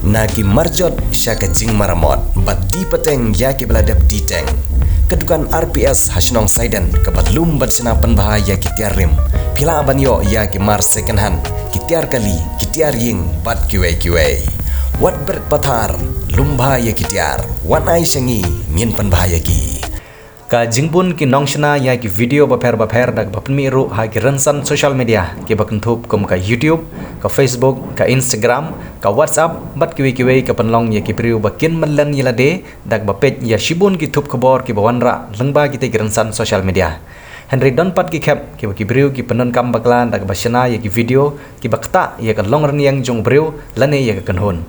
Nagi marjot syaka jing maramot bat di peteng yaki beladap di teng. Kedukan RPS Hasnong Saiden kebatlum bat senapan bahaya kitiar rim. Pila abanyo yaki mar second hand kitiar kali kitiar ying bat kiwei. Wat bert patar lumba ya kitiar wan ai syangi ngin pan bahaya ki. Ka jingpun ki nongshna ya ki video baper dak bapmi ru ha ki ransan social media ki bakentup kum ka YouTube, ka Facebook, ka Instagram, ka WhatsApp bat kiwi ka penlong ya ki priu bakin melan yilade dak bapet ya shibun ki tup kebor ki bawanra lengba ki te ransan social media. Henry Donpat ki kep ki priu ki penon kam baklan dak basyana ya ki video ki bakta ya ka long yang jong priu lane ya ka kanhun.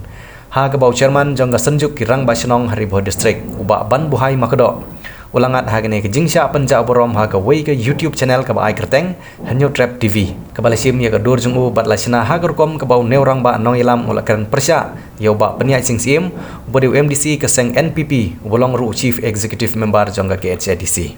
Ha ka bau chairman jong ka senjuk ki rang basyanong Haribo district uba ban buhai makdo. Ulangat hagane ke jingsha panja borom ha ka wei ke YouTube channel ka bai kerteng Hanyo Trap TV ka balasim ya ka dur jungu bat lasina ha kom ka bau neurang ba nong ilam ulakaran persya ya ba penya sing sim bodi MDC ka seng NPP bolong ru chief executive member jongga ke HDC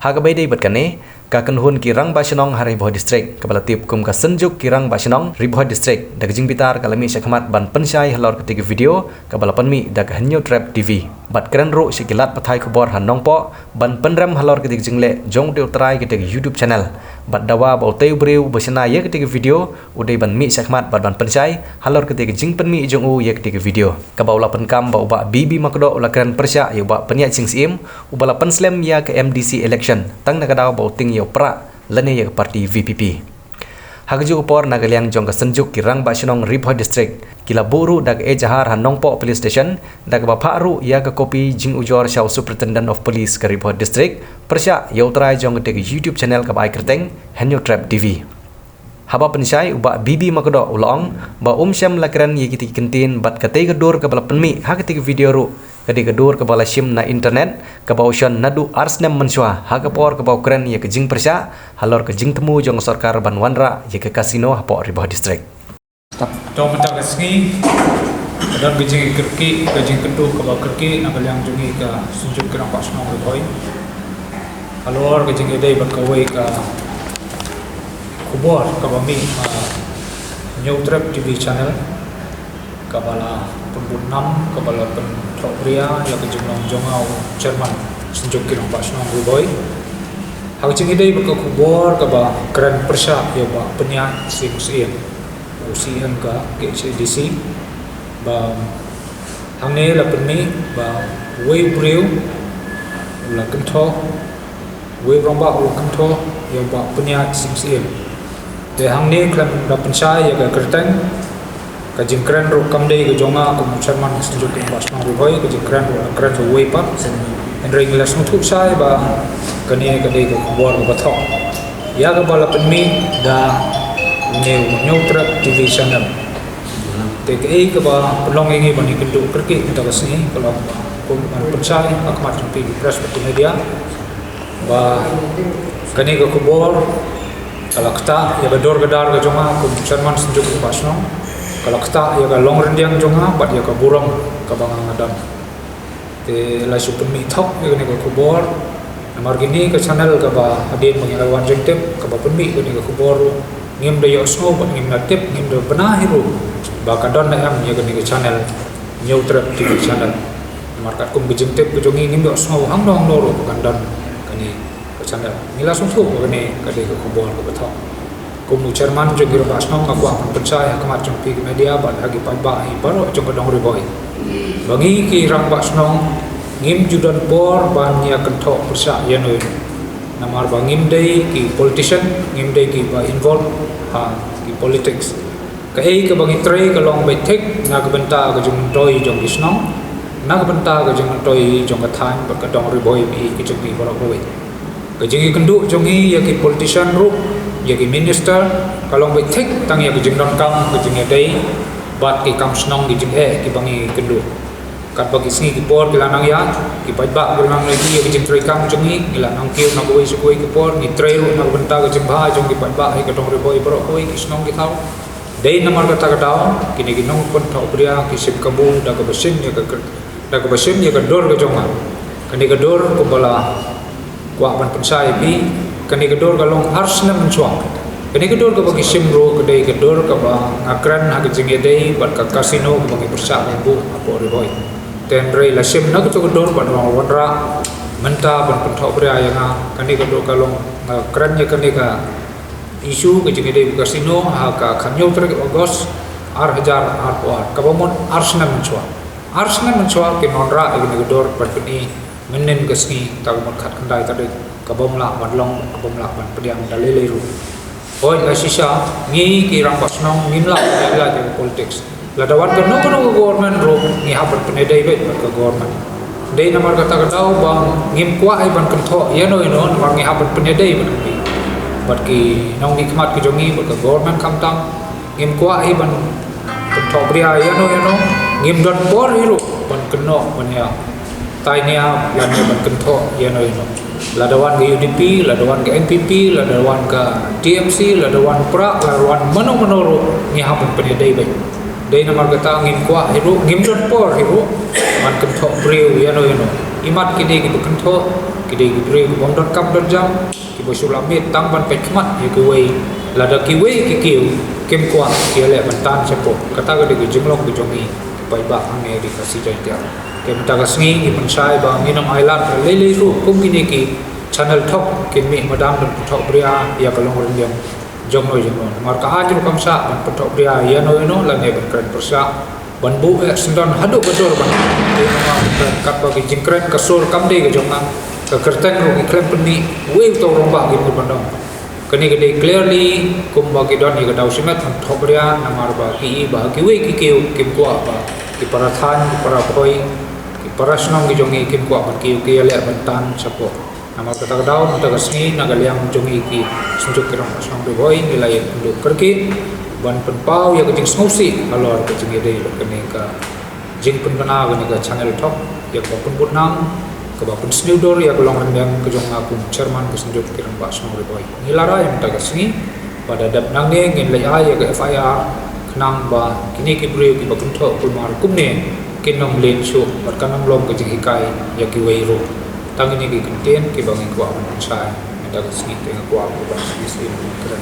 ha ka bai dei bat kane ka kanhun kirang basinong Haribo district ka balatip kum ka senjuk kirang basinong Haribo district dak jing bitar kalami syakmat ban pensyai halor ketika video ka balapan mi dak Hanyo Trap TV bat keren ru sikilat pathai khobor hanong po ban penrem halor ketik jingle jong teu try ketik YouTube channel bat dawa bau teu breu basina ye ketik video udai ban mi sakmat ban pensai halor ketik jing pen mi jong u ye ketik video ka bau lapan kam bau ba bibi makdo ula keren persya ye ba penya sing sim u balapan slam ya ke MDC election tang nakadaw bau ting ye pra lane ye parti VPP hagju upor nagaliang jong ka senjuk kirang basinong Haribo district kila buru dak jahar hanong po police station dak baparu ya ka kopi jing ujor shaw superintendent of police ka Haribo district persya ya utrai jong ke YouTube channel ka bai kerteng Hanyo Trap TV haba pensai uba bibi makdo ulong ba syam lakran ye kiti kentin bat katei gedur ka bala penmi ha kiti video ru kadi gedur ka bala sim na internet ka bausan nadu arsnem mensua ha ka por ka bau keren ye ke jing persya halor ke jing temu jong sarkar banwanra ye ke kasino ha po Haribo district Tong mata kasni dan gejing kerki gejing kentu ka bau kerki nagaliang jungi ka sunjuk kerang pak snong boy halor gejing edai bat kawai ka kubor ka bami Hanyo Trap TV channel ka bala pembunam ka bala pentrokria ya gejing long jongau chairman sunjuk kerang pak snong boy hagejing edai bat kubor ka ba keren persya ya ba penyak sing usian ka HDC ba hangne la penni ba wei breu la kentho wei romba u kentho ya ba punya sing de hangne klan da pensai ya ka kerteng ka jingkran ro kamdei ka jonga ko chairman sunjuk ke basna ro hoi ka jingkran ro kran ro wei pa en ring la sung thu sai ba kani ka dei ka bor ka tho ya ka bala penni da Hanyo Trap TV channel. TKI ke ba pelong ini bani kendu kerki kita kesini kalau pun pensai akmat sampai press media ba kani ke kubor kalau kita ya bedor gedar ke jonga ku chairman sunjuk ke pasno kalau kita ya ke long rendiang jonga bat ya ke burung ke bangang adam te la super mi thok ya kani ke kubor nomor gini ke channel ke ba adin mengilawan jengtep ke ba penmi kani ke kubor ngim de yo snow bat ngim natip ngim de penahiru bakadon na am ya ke channel Hanyo Trap TV channel markat kum bijing tip kujongi ngim de snow hang dong loro bakadon kani ke channel nila sung thu kani kadi ke kubor ke betho kum chairman jo giro basno ka kwa percaya kamat jong pi media bat hagi pai ba hi baro jong dong riboi bagi ki rang basno ngim judan bor ban ya kentho persa ya noi namar bangim dei ki politician ngim dei ki ba involve ki politics ka ke bangi tre ka long bai thik na ka benta ka jung toi jong isnong na ka benta ka jung toi jong ka than ba ka dong riboi bi ki jong bi boro boi ka jing kendu jong hi ya ki politician ru ya ki minister ka long bai thik tang ya ki jung don kam ka jing dei bat ki kam snong ki jing ki bangi kendu kat bagi sini ki por kilanang ya ki pajba kilanang lagi ya ki tre kam jongi kilanang kiu na koi sukoi ki por ni tre ru na benta ka jembha jong ki pajba ai ka dong riboi boro koi ki snong ki thau dei namar kata ka daw kini ki nong pon thau bria ki sip kabu da ka basin ya ka dor ka jonga kani ka dor ko bala kwa ban pensai bi kani ka dor ka long ars na mensuang Kini kedor ke bagi simro kedai kedor ke bang akran hak jengedai buat ke kasino bagi bersak bu apa riboy. Tenrei la sim nak tu kedor buat orang wadra mentah buat pentok pria yang kini kedor kalong akran ya kini ka isu ke jengedai kasino hak kanyo terik Ogos hajar puar kabamun Arsenal mencua ke nonra kini kedor buat kini menen kesni tak kat kendai tadi kabamla madlong kabamla ban pediang dalile ru. Oi la sisa ngi ki rang pasnong ngin la di politics. La dawan ke no government ro ngi habat penedai bet ke government. Dei namar kata katau bang ngim kwa ai ban kentho ya no namar ngi habat penedai ban ki. Bat ki nong ni kmat ki jongi ke government kamtang ngim kwa ai ban kentho bria ya no ngim don por hiru ban keno ban ya. Tainya yang ban kentho ya no ladawan ke UDP, ladawan ke NPP, ladawan ke TMC, ladawan pra, ladawan mano ni hapun penedai baik. Dai namar kata ngim kwa hiru, ngim don por hiru, man kentho breu ya no. Imat kide ki kentho, kide ki breu bom don kap don jam, ki bosulamit tang ban pekmat ya kuwei. Lada kiwei ki kiu, kem kwa ki le bantan sepo. Kata ke de jenglong ke jongi, pai ba ange di kasih jaitia. Kami tak kasih ni pensai bang minum island lele ru kum kini ki channel top kini madam dan petok bria ya kalau orang yang jongno marka ajur kamsa dan petok bria ya no lane berkeren persa ban bu sendon haduk betul ban di memang kat bagi jingkren kasur kamde ke jonga ke kerten ru iklan peni we to rombak gitu bandang kini gede clearly kum bagi don ni ke dau simet petok bria namar bagi bagi we ki kim kwa ba ki parathan para koi Parasnong ki jongi kim kwa ki le bantan sapo nama kata kadau mata kasni nagaliang jongi ki sunjuk kirang pasnong boy nilai untuk kerki ban penpau ya kecing snosi alor kecing ide kene ka jing penbana kene ka channel top ya ka penbunam ke bapun snudor ya golong rendang ke jong aku chairman ke sunjuk kirang pasnong boy nilara yang mata kasni pada dap nangne ngin lai ya ke FIR kenang ba kini ki breu ki bapun tho kulmar kumne kinong len show berkanang lom ke hikai ya ki weiro tang ini ki content ki bangi ko aman sai meta ko sini tengah ko aku bang sini keren